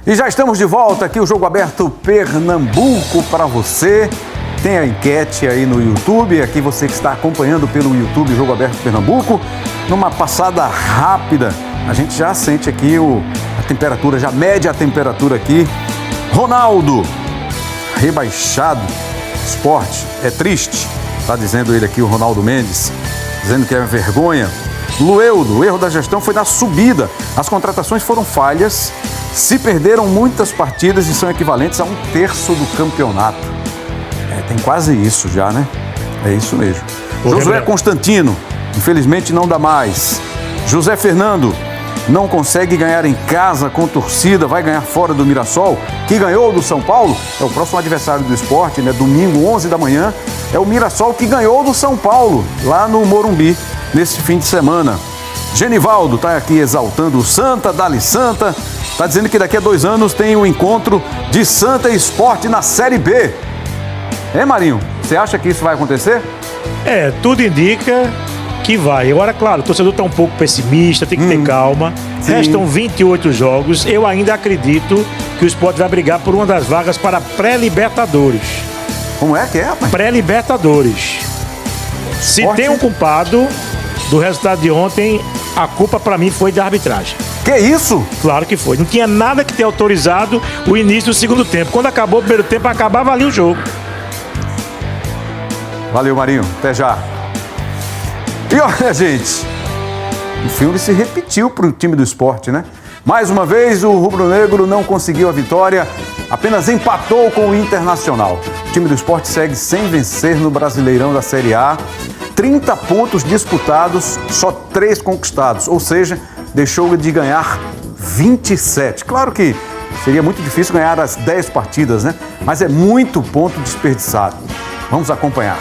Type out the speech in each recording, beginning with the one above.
E já estamos de volta aqui, o Jogo Aberto Pernambuco para você. Tem a enquete aí no YouTube, aqui você que está acompanhando pelo YouTube o Jogo Aberto Pernambuco. Numa passada rápida, a gente já sente aqui a temperatura, já mede a temperatura aqui. Ronaldo, rebaixado, Sport, é triste, está dizendo ele aqui, o Ronaldo Mendes, dizendo que é vergonha. Lueudo, o erro da gestão foi na subida, as contratações foram falhas, se perderam muitas partidas e são equivalentes a 1/3 do campeonato. Tem quase isso já, né? É isso mesmo. Josué Constantino, infelizmente não dá mais. José Fernando, não consegue ganhar em casa com torcida, vai ganhar fora do Mirassol, que ganhou do São Paulo, é o próximo adversário do Sport, né? Domingo, 11 da manhã, é o Mirassol que ganhou do São Paulo, lá no Morumbi, nesse fim de semana. Genivaldo está aqui exaltando o Santa, Dali Santa, está dizendo que daqui a 2 anos tem um encontro de Santa e Sport na Série B. Marinho, você acha que isso vai acontecer? Tudo indica que vai. Agora, claro, o torcedor está um pouco pessimista, tem que ter calma. Sim. Restam 28 jogos. Eu ainda acredito que o Sport vai brigar por uma das vagas para pré-Libertadores. Como é que é, rapaz? Pré-Libertadores. Se tem um culpado do resultado de ontem, a culpa para mim foi da arbitragem. Que isso? Claro que foi. Não tinha nada que ter autorizado o início do segundo tempo. Quando acabou o primeiro tempo, acabava ali o jogo. Valeu, Marinho. Até já. E olha, gente, o filme se repetiu para o time do Sport, né? Mais uma vez, o rubro-negro não conseguiu a vitória, apenas empatou com o Internacional. O time do Sport segue sem vencer no Brasileirão da Série A. 30 pontos disputados, só 3 conquistados, ou seja, deixou de ganhar 27. Claro que seria muito difícil ganhar as 10 partidas, né? Mas é muito ponto desperdiçado. Vamos acompanhar.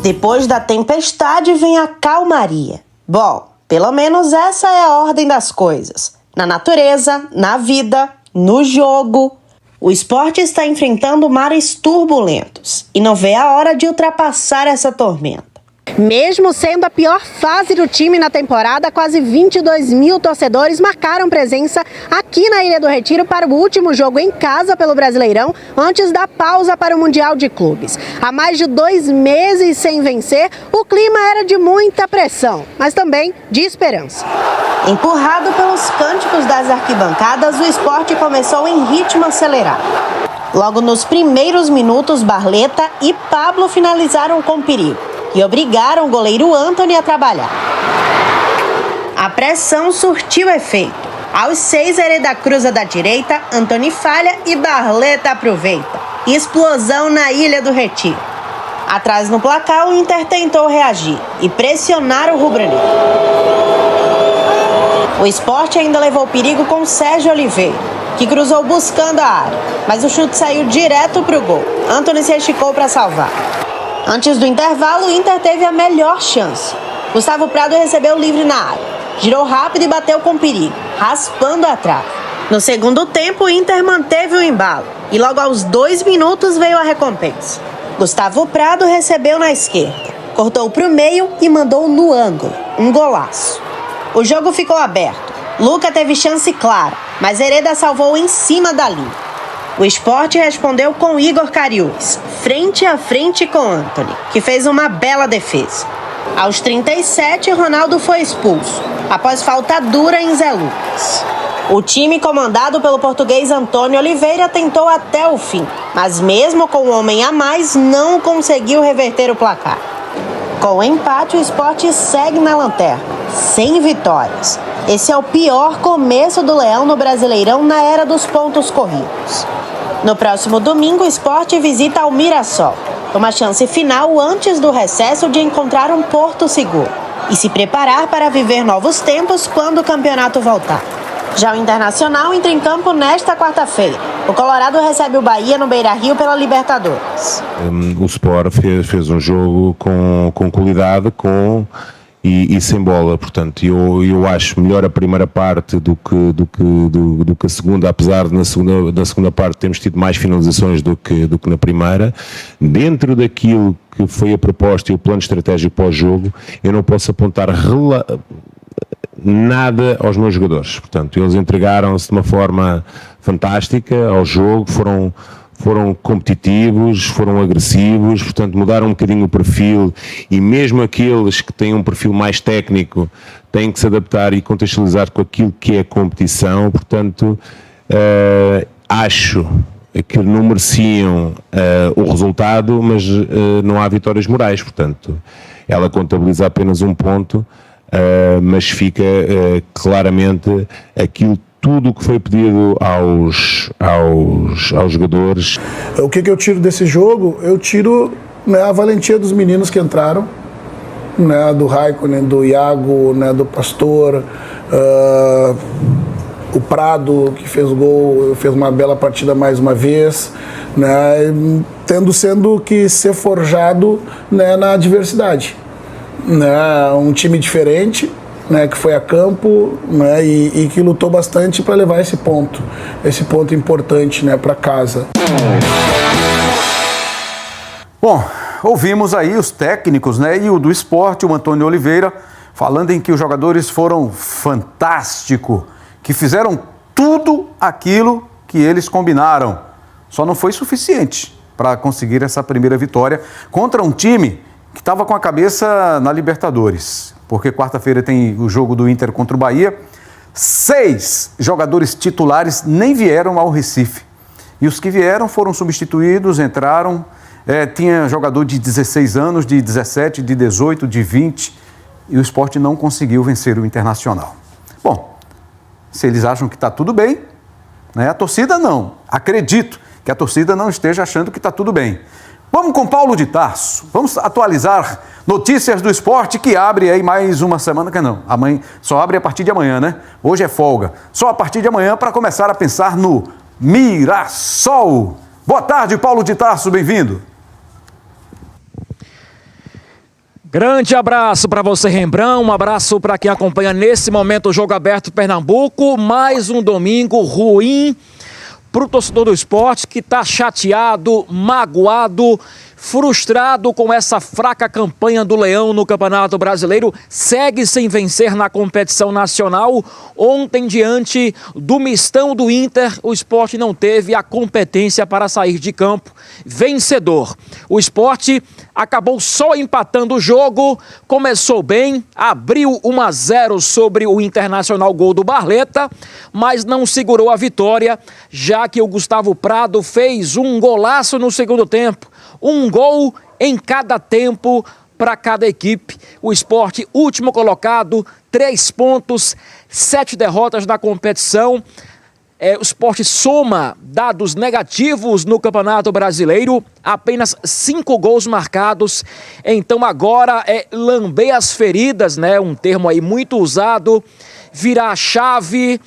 Depois da tempestade vem a calmaria. Bom, pelo menos essa é a ordem das coisas. Na natureza, na vida, no jogo. O Sport está enfrentando mares turbulentos e não vê a hora de ultrapassar essa tormenta. Mesmo sendo a pior fase do time na temporada, quase 22 mil torcedores marcaram presença aqui na Ilha do Retiro para o último jogo em casa pelo Brasileirão, antes da pausa para o Mundial de Clubes. Há mais de 2 meses sem vencer, o clima era de muita pressão, mas também de esperança. Empurrado pelos cânticos das arquibancadas, o Sport começou em ritmo acelerado. Logo nos primeiros minutos, Barleta e Pablo finalizaram com perigo e obrigaram o goleiro Antony a trabalhar. A pressão surtiu efeito. Aos 6, Hereda cruza da direita, Antony falha e Barleta aproveita. Explosão na Ilha do Retiro. Atrás no placar, o Inter tentou reagir e pressionar o rubro-negro. O Sport ainda levou perigo com Sérgio Oliveira, que cruzou buscando a área, mas o chute saiu direto para o gol. Antony se esticou para salvar. Antes do intervalo, o Inter teve a melhor chance. Gustavo Prado recebeu livre na área, girou rápido e bateu com perigo, raspando a trave. No segundo tempo, o Inter manteve o embalo e logo aos 2 minutos veio a recompensa. Gustavo Prado recebeu na esquerda, cortou para o meio e mandou no ângulo, um golaço. O jogo ficou aberto. Luca teve chance clara, mas Hereda salvou em cima da linha. O Sport respondeu com Igor Cariús, frente a frente com Antony, que fez uma bela defesa. Aos 37, Ronaldo foi expulso, após falta dura em Zé Lucas. O time comandado pelo português Antônio Oliveira tentou até o fim, mas mesmo com um homem a mais, não conseguiu reverter o placar. Com o empate, o Sport segue na lanterna, sem vitórias. Esse é o pior começo do Leão no Brasileirão na era dos pontos corridos. No próximo domingo, o Sport visita o Mirassol, uma chance final antes do recesso de encontrar um porto seguro e se preparar para viver novos tempos quando o campeonato voltar. Já o Internacional entra em campo nesta quarta-feira. O Colorado recebe o Bahia no Beira-Rio pela Libertadores. O Sport fez um jogo com qualidade, e sem bola, portanto eu acho melhor a primeira parte do que a segunda, apesar de na segunda parte termos tido mais finalizações do que na primeira. Dentro daquilo que foi a proposta e o plano estratégico para o jogo, eu não posso apontar nada aos meus jogadores. Portanto, eles entregaram-se de uma forma fantástica ao jogo, foram competitivos, foram agressivos, portanto mudaram um bocadinho o perfil, e mesmo aqueles que têm um perfil mais técnico têm que se adaptar e contextualizar com aquilo que é a competição. Portanto, acho que não mereciam o resultado, mas não há vitórias morais. Portanto, ela contabiliza apenas um ponto, mas fica claramente aquilo, tudo o que foi pedido aos jogadores. O que eu tiro desse jogo? Eu tiro, né, a valentia dos meninos que entraram, né, do Raikkonen, do Iago, né, do Pastor, o Prado, que fez gol, fez uma bela partida mais uma vez, né, sendo que ser forjado, né, na adversidade. Né, um time diferente, né, que foi a campo, né, e que lutou bastante para levar esse ponto importante, né, para casa. Bom, ouvimos aí os técnicos, né, e o do esporte, o Antônio Oliveira, falando em que os jogadores foram fantásticos, que fizeram tudo aquilo que eles combinaram. Só não foi suficiente para conseguir essa primeira vitória contra um time que estava com a cabeça na Libertadores, porque quarta-feira tem o jogo do Inter contra o Bahia. 6 jogadores titulares nem vieram ao Recife. E os que vieram foram substituídos, entraram. Tinha jogador de 16 anos, de 17, de 18, de 20. E o Sport não conseguiu vencer o Internacional. Bom, se eles acham que está tudo bem, né, a torcida não. Acredito que a torcida não esteja achando que está tudo bem. Vamos com Paulo de Tarso. Vamos atualizar notícias do esporte, que abre aí mais uma semana, que não, amanhã, só abre a partir de amanhã, né? Hoje é folga. Só a partir de amanhã para começar a pensar no Mirassol. Boa tarde, Paulo de Tarso, bem-vindo. Grande abraço para você, Rembrandt, um abraço para quem acompanha nesse momento o Jogo Aberto Pernambuco. Mais um domingo ruim para o torcedor do esporte, que está chateado, magoado, frustrado com essa fraca campanha do Leão no Campeonato Brasileiro. Segue sem vencer na competição nacional. Ontem, diante do mistão do Inter, o Sport não teve a competência para sair de campo vencedor. O Sport acabou só empatando o jogo, começou bem, abriu 1-0 sobre o Internacional, gol do Barleta, mas não segurou a vitória, já que o Gustavo Prado fez um golaço no segundo tempo. Um gol em cada tempo para cada equipe. O Sport, último colocado, 3 pontos, 7 derrotas na competição. O Sport soma dados negativos no Campeonato Brasileiro, apenas 5 gols marcados. Então agora é lamber as feridas, né? Um termo aí muito usado, virar a chave,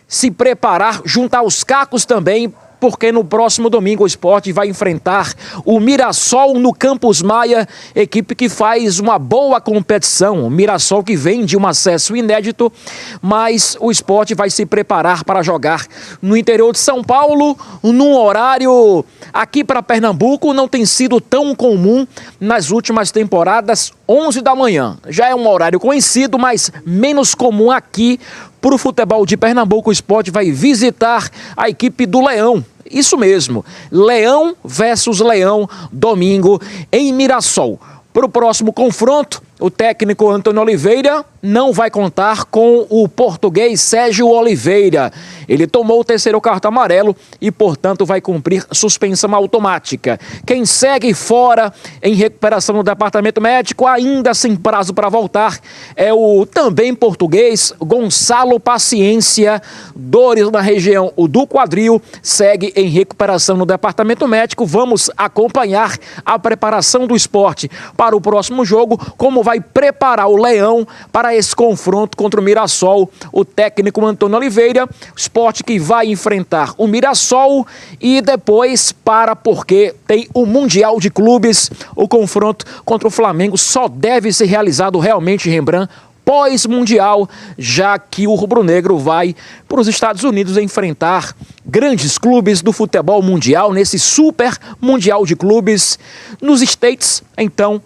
se preparar, juntar os cacos também, porque no próximo domingo o Sport vai enfrentar o Mirassol no Campus Maia, equipe que faz uma boa competição. O Mirassol que vem de um acesso inédito, mas o Sport vai se preparar para jogar no interior de São Paulo, num horário aqui para Pernambuco não tem sido tão comum nas últimas temporadas, 11 da manhã. Já é um horário conhecido, mas menos comum aqui. Para o futebol de Pernambuco, o Sport vai visitar a equipe do Leão. Isso mesmo, Leão versus Leão, domingo em Mirassol. Para o próximo confronto, o técnico Antônio Oliveira não vai contar com o português Sérgio Oliveira. Ele tomou o 3º cartão amarelo e, portanto, vai cumprir suspensão automática. Quem segue fora em recuperação no departamento médico, ainda sem prazo para voltar, é o também português Gonçalo Paciência. Dores na região do quadril, segue em recuperação no departamento médico. Vamos acompanhar a preparação do Sport para o próximo jogo, como vai preparar o Leão para esse confronto contra o Mirassol. O técnico Antônio Oliveira, o Sport que vai enfrentar o Mirassol e depois porque tem o Mundial de Clubes. O confronto contra o Flamengo só deve ser realizado realmente, Rembrandt, pós-mundial, já que o rubro-negro vai para os Estados Unidos enfrentar grandes clubes do futebol mundial nesse super mundial de clubes nos States. Então,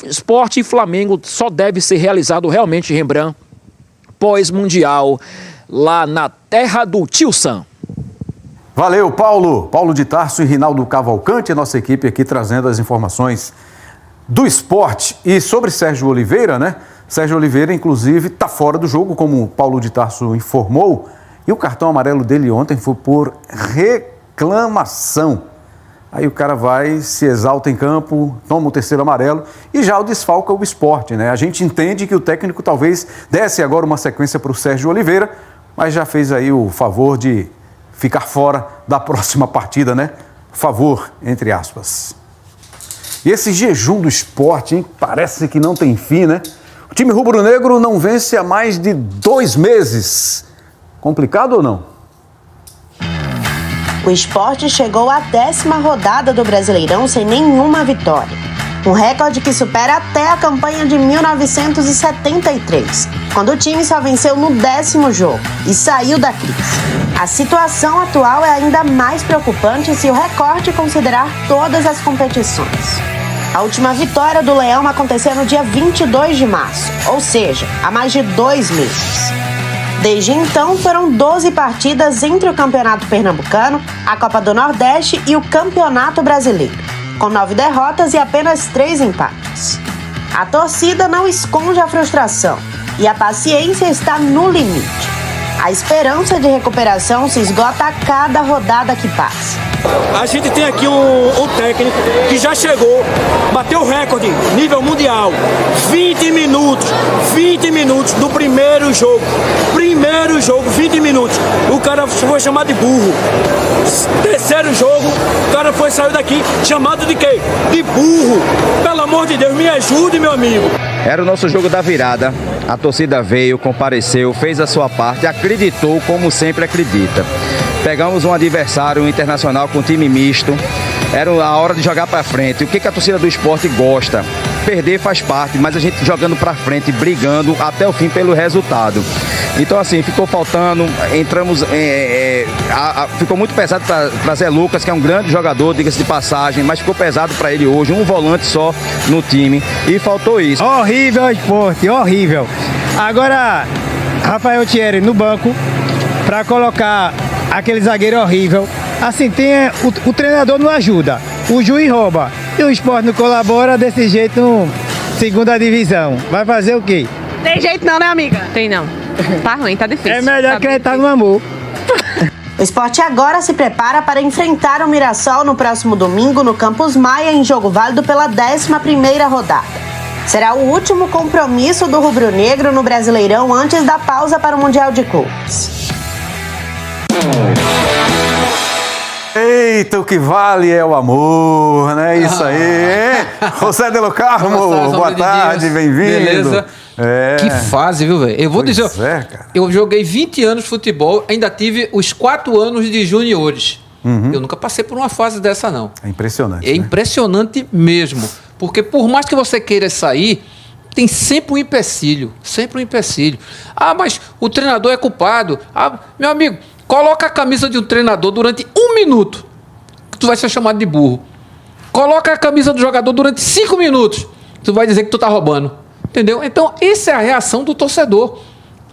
Sport e Flamengo só deve ser realizado realmente, Rembrandt, pós-mundial lá na terra do Tio Sam. Valeu, Paulo. Paulo de Tarso e Rinaldo Cavalcante, nossa equipe aqui trazendo as informações do esporte. E sobre Sérgio Oliveira, né? Sérgio Oliveira, inclusive, está fora do jogo, como o Paulo de Tarso informou. E o cartão amarelo dele ontem foi por reclamação. Aí o cara vai, se exalta em campo, toma o terceiro amarelo e já o desfalca o esporte, né? A gente entende que o técnico talvez desse agora uma sequência para o Sérgio Oliveira, mas já fez aí o favor de ficar fora da próxima partida, né? Favor, entre aspas. E esse jejum do esporte, hein? Parece que não tem fim, né? O time rubro-negro não vence há mais de 2 meses. Complicado ou não? O Sport chegou à 10ª rodada do Brasileirão sem nenhuma vitória. Um recorde que supera até a campanha de 1973, quando o time só venceu no 10º jogo e saiu da crise. A situação atual é ainda mais preocupante se o recorte considerar todas as competições. A última vitória do Leão aconteceu no dia 22 de março, ou seja, há mais de 2 meses. Desde então, foram 12 partidas entre o Campeonato Pernambucano, a Copa do Nordeste e o Campeonato Brasileiro, com 9 derrotas e apenas 3 empates. A torcida não esconde a frustração e a paciência está no limite. A esperança de recuperação se esgota a cada rodada que passa. A gente tem aqui um técnico que já chegou, bateu o recorde nível mundial, 20 minutos do primeiro jogo, 20 minutos, o cara foi chamado de burro. Terceiro jogo, o cara saiu daqui chamado de quê? De burro. Pelo amor de Deus, me ajude, meu amigo. Era o nosso jogo da virada, a torcida veio, compareceu, fez a sua parte, acreditou como sempre acredita. Pegamos um adversário internacional com time misto, era a hora de jogar para frente. O que a torcida do esporte gosta? Perder faz parte, mas a gente jogando para frente, brigando até o fim pelo resultado. Então assim, ficou faltando, ficou muito pesado para Zé Lucas, que é um grande jogador, diga-se de passagem, mas ficou pesado para ele hoje, um volante só no time, e faltou isso. Horrível o esporte, horrível. Agora, Rafael Thierry no banco, para colocar aquele zagueiro horrível. Assim, o treinador não ajuda, o juiz rouba, e o esporte não colabora desse jeito no segunda divisão. Vai fazer o quê? Tem jeito não, né, amiga? Tem não. Tá ruim, tá difícil. É melhor acreditar no amor. O Sport agora se prepara para enfrentar o Mirassol no próximo domingo no Campus Maia, em jogo válido pela 11ª rodada. Será o último compromisso do rubro-negro no Brasileirão antes da pausa para o Mundial de Clubes. Eita, o que vale é o amor, né? Isso aí, hein? José de Lo Carmo, boa tarde, bem-vindo. Beleza? Que fase, viu, velho? Eu vou dizer, cara. Eu joguei 20 anos de futebol, ainda tive os 4 anos de juniores. Eu nunca passei por uma fase dessa, não. É impressionante. É impressionante mesmo. Porque por mais que você queira sair, tem sempre um empecilho. Sempre um empecilho. Ah, mas o treinador é culpado. Ah, meu amigo, coloca a camisa de um treinador durante 1 minuto, que tu vai ser chamado de burro. Coloca a camisa do jogador durante 5 minutos, tu vai dizer que tu tá roubando. Entendeu? Então, essa é a reação do torcedor.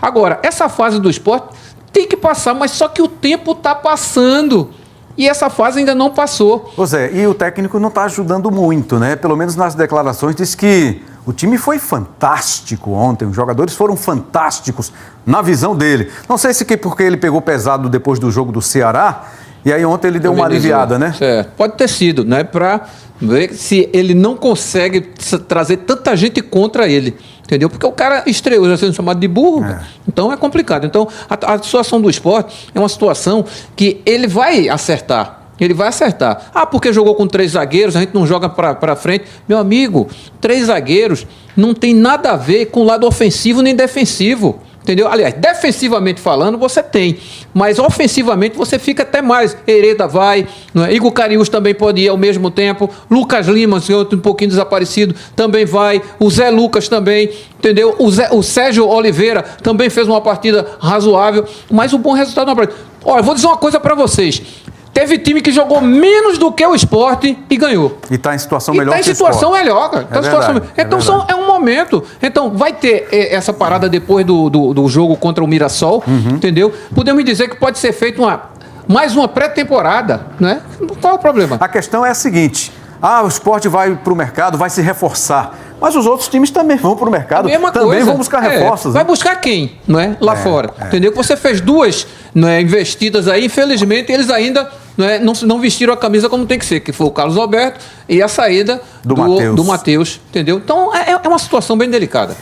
Agora, essa fase do esporte tem que passar, mas só que o tempo tá passando. E essa fase ainda não passou. Ô Zé, e o técnico não está ajudando muito, né? Pelo menos nas declarações diz que o time foi fantástico ontem, os jogadores foram fantásticos na visão dele. Não sei se porque ele pegou pesado depois do jogo do Ceará, e aí ontem ele deu uma aliviada, né? Certo. Pode ter sido, né? Para ver se ele não consegue trazer tanta gente contra ele. Entendeu? Porque o cara estreou já sendo chamado de burro. Então é complicado. Então a situação do esporte é uma situação que ele vai acertar. Ele vai acertar. Ah, porque jogou com 3 zagueiros, a gente não joga para frente. Meu amigo, 3 zagueiros não tem nada a ver com o lado ofensivo nem defensivo. Entendeu? Aliás, defensivamente falando, você tem. Mas ofensivamente você fica até mais. Hereda vai, não é? Igor Cariús também pode ir ao mesmo tempo. Lucas Lima, um pouquinho desaparecido, também vai. O Zé Lucas também, entendeu? O Sérgio Oliveira também fez uma partida razoável. Mas o bom resultado não é. Olha, eu vou dizer uma coisa para vocês. Teve time que jogou menos do que o Sport e ganhou. E está em situação melhor que o Sport. Está em situação melhor, cara. Então é um momento. Então, vai ter essa parada depois do jogo contra o Mirassol, entendeu? Podemos dizer que pode ser feita mais uma pré-temporada, né? Qual é o problema? A questão é a seguinte: o Sport vai para o mercado, vai se reforçar. Mas os outros times também vão para o mercado, também vão buscar reforços. Vai buscar quem, não é? Lá fora. Entendeu? Você fez 2 investidas aí, infelizmente eles ainda não vestiram a camisa como tem que ser, que foi o Carlos Alberto e a saída do Matheus, entendeu? Então é uma situação bem delicada.